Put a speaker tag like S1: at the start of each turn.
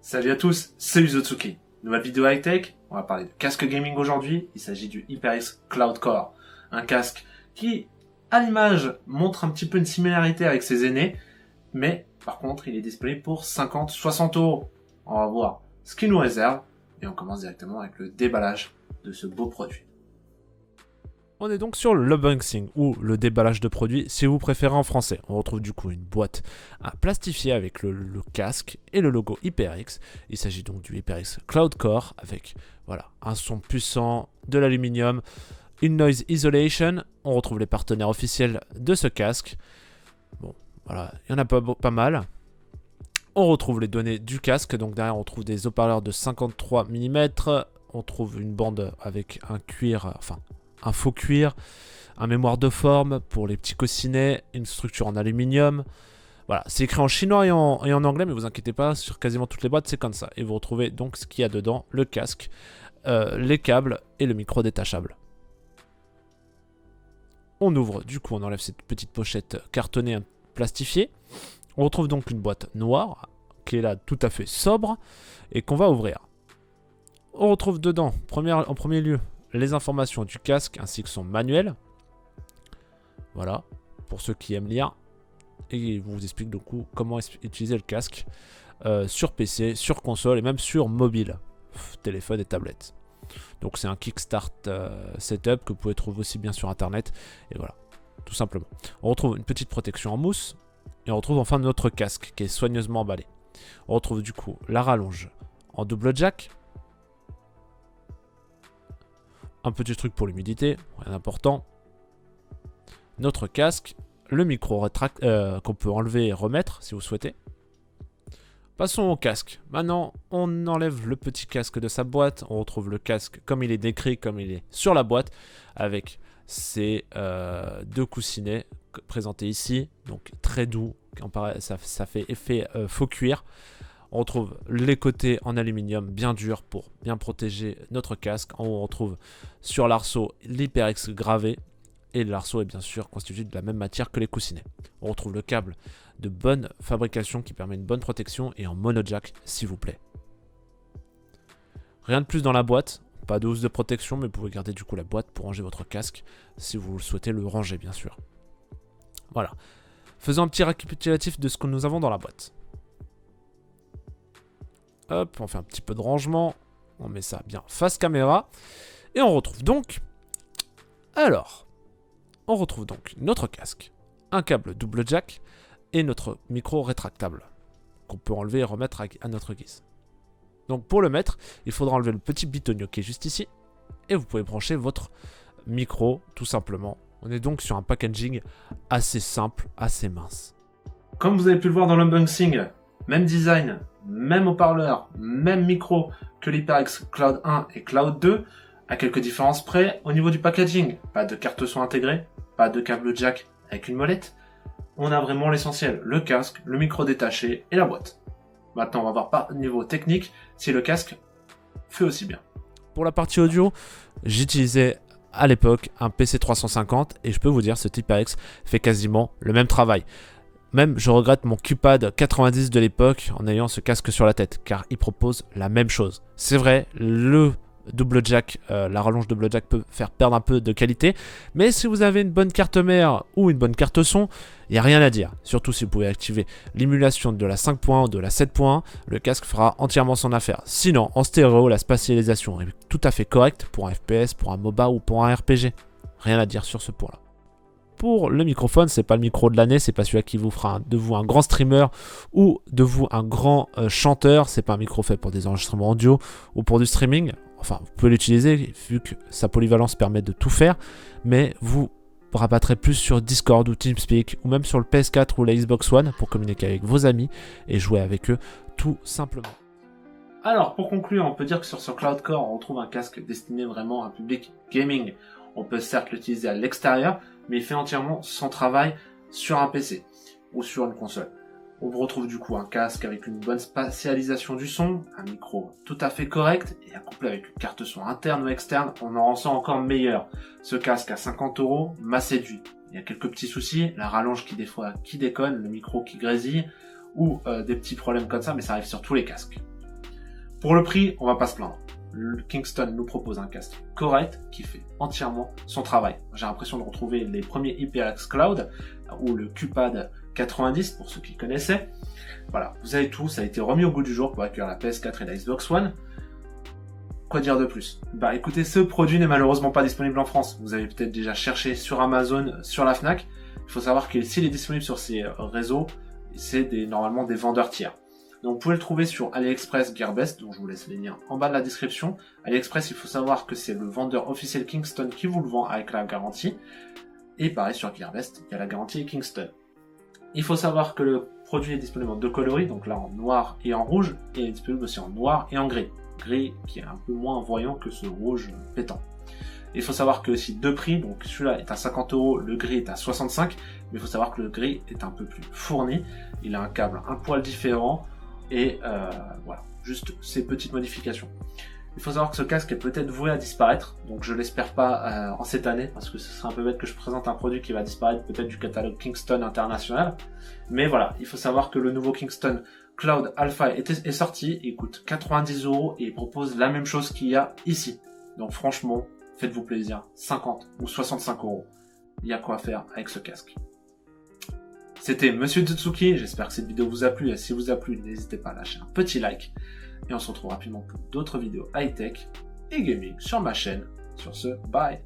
S1: Salut à tous, c'est Uzotsuki. Nouvelle vidéo high-tech, on va parler de casque gaming aujourd'hui. Il s'agit du HyperX Cloud Core. Un casque qui, à l'image, montre un petit peu une similarité avec ses aînés, mais par contre, il est disponible pour 50-60 euros. On va voir ce qu'il nous réserve et on commence directement avec le déballage de ce beau produit.
S2: On est donc sur l'unboxing ou le déballage de produits si vous préférez en français. On retrouve du coup une boîte à plastifier avec le casque et le logo HyperX. Il s'agit donc du HyperX Cloud Core avec un son puissant, de l'aluminium, une noise isolation. On retrouve les partenaires officiels de ce casque. Bon, voilà, il y en a pas mal. On retrouve les données du casque. Donc derrière, on trouve des haut-parleurs de 53 mm. On trouve une bande avec un faux cuir, un mémoire de forme pour les petits coussinets, une structure en aluminium. Voilà, c'est écrit en chinois et en anglais, mais vous inquiétez pas, sur quasiment toutes les boîtes, c'est comme ça. Et vous retrouvez donc ce qu'il y a dedans, le casque, les câbles et le micro détachable. On ouvre, du coup, on enlève cette petite pochette cartonnée plastifiée. On retrouve donc une boîte noire, qui est là tout à fait sobre, et qu'on va ouvrir. On retrouve dedans, en premier lieu, les informations du casque ainsi que son manuel. Voilà, pour ceux qui aiment lire. Et il vous explique du coup comment utiliser le casque sur PC, sur console et même sur mobile, téléphone et tablette. Donc c'est un Kickstart setup que vous pouvez trouver aussi bien sur internet. Et voilà, tout simplement. On retrouve une petite protection en mousse. Et on retrouve enfin notre casque qui est soigneusement emballé. On retrouve du coup la rallonge en double jack. Un petit truc pour l'humidité, rien d'important. Notre casque, le micro qu'on peut enlever et remettre si vous souhaitez. Passons au casque. Maintenant, on enlève le petit casque de sa boîte. On retrouve le casque comme il est décrit, comme il est sur la boîte, avec ces deux coussinets présentés ici. Donc très doux, ça fait effet faux cuir. On retrouve les côtés en aluminium bien durs pour bien protéger notre casque. On retrouve sur l'arceau l'HyperX gravé. Et l'arceau est bien sûr constitué de la même matière que les coussinets. On retrouve le câble de bonne fabrication qui permet une bonne protection et en mono jack s'il vous plaît. Rien de plus dans la boîte. Pas de housse de protection mais vous pouvez garder du coup la boîte pour ranger votre casque si vous souhaitez le ranger bien sûr. Voilà. Faisons un petit récapitulatif de ce que nous avons dans la boîte. Hop, on fait un petit peu de rangement. On met ça bien face caméra. Et on retrouve donc... on retrouve donc notre casque, un câble double jack et notre micro rétractable qu'on peut enlever et remettre à notre guise. Donc pour le mettre, il faudra enlever le petit bitonio qui est juste ici. Et vous pouvez brancher votre micro tout simplement. On est donc sur un packaging assez simple, assez mince.
S1: Comme vous avez pu le voir dans l'unboxing, même design, même haut-parleur, même micro que l'HyperX Cloud 1 et Cloud 2, à quelques différences près au niveau du packaging. Pas de carte son intégrée, pas de câble jack avec une molette. On a vraiment l'essentiel, le casque, le micro détaché et la boîte. Maintenant, on va voir par niveau technique si le casque fait aussi bien.
S2: Pour la partie audio, j'utilisais à l'époque un PC 350 et je peux vous dire ce HyperX fait quasiment le même travail. Même je regrette mon QPad 90 de l'époque en ayant ce casque sur la tête car il propose la même chose. C'est vrai, le double jack, la rallonge double jack peut faire perdre un peu de qualité, mais si vous avez une bonne carte mère ou une bonne carte son, il n'y a rien à dire. Surtout si vous pouvez activer l'émulation de la 5.1 ou de la 7.1, le casque fera entièrement son affaire. Sinon, en stéréo, la spatialisation est tout à fait correcte pour un FPS, pour un MOBA ou pour un RPG. Rien à dire sur ce point-là. Pour le microphone, c'est pas le micro de l'année, c'est pas celui qui vous fera de vous un grand streamer ou de vous un grand chanteur, c'est pas un micro fait pour des enregistrements audio ou pour du streaming. Enfin, vous pouvez l'utiliser vu que sa polyvalence permet de tout faire, mais vous rabattrez plus sur Discord ou TeamSpeak ou même sur le PS4 ou la Xbox One pour communiquer avec vos amis et jouer avec eux tout simplement.
S1: Alors, pour conclure, on peut dire que sur ce Cloud Core, on retrouve un casque destiné vraiment à un public gaming. On peut certes l'utiliser à l'extérieur, mais il fait entièrement son travail sur un PC ou sur une console. On retrouve du coup un casque avec une bonne spatialisation du son, un micro tout à fait correct, et couplé avec une carte son interne ou externe, on en rend ça encore meilleur. Ce casque à 50 € m'a séduit. Il y a quelques petits soucis, la rallonge des fois qui déconne, le micro qui grésille, ou des petits problèmes comme ça, mais ça arrive sur tous les casques. Pour le prix, on va pas se plaindre. Le Kingston nous propose un casque correct qui fait entièrement son travail. J'ai l'impression de retrouver les premiers HyperX Cloud ou le QPad 90 pour ceux qui connaissaient. Voilà, vous avez tout, ça a été remis au goût du jour pour accueillir la PS4 et la Xbox One. Quoi dire de plus? Bah écoutez, ce produit n'est malheureusement pas disponible en France. Vous avez peut-être déjà cherché sur Amazon, sur la Fnac. Il faut savoir que s'il est disponible sur ces réseaux, c'est normalement des vendeurs tiers. Donc vous pouvez le trouver sur AliExpress Gearbest, dont je vous laisse les liens en bas de la description. AliExpress, il faut savoir que c'est le vendeur officiel Kingston qui vous le vend avec la garantie. Et pareil sur Gearbest, il y a la garantie Kingston. Il faut savoir que le produit est disponible en deux coloris, donc là en noir et en rouge, et il est disponible aussi en noir et en gris. Gris qui est un peu moins voyant que ce rouge pétant. Il faut savoir que aussi deux prix, donc celui-là est à 50 €, le gris est à 65, mais il faut savoir que le gris est un peu plus fourni, il a un câble un poil différent, et voilà, juste ces petites modifications. Il faut savoir que ce casque est peut-être voué à disparaître, donc je l'espère pas en cette année, parce que ce serait un peu bête que je présente un produit qui va disparaître peut-être du catalogue Kingston international. Mais voilà, il faut savoir que le nouveau Kingston Cloud Alpha est sorti, il coûte 90 € et il propose la même chose qu'il y a ici. Donc franchement, faites-vous plaisir, 50 ou 65 €. Il y a quoi faire avec ce casque. C'était Monsieur Tsutsuki, j'espère que cette vidéo vous a plu, et si vous a plu, n'hésitez pas à lâcher un petit like, et on se retrouve rapidement pour d'autres vidéos high-tech et gaming sur ma chaîne. Sur ce, bye!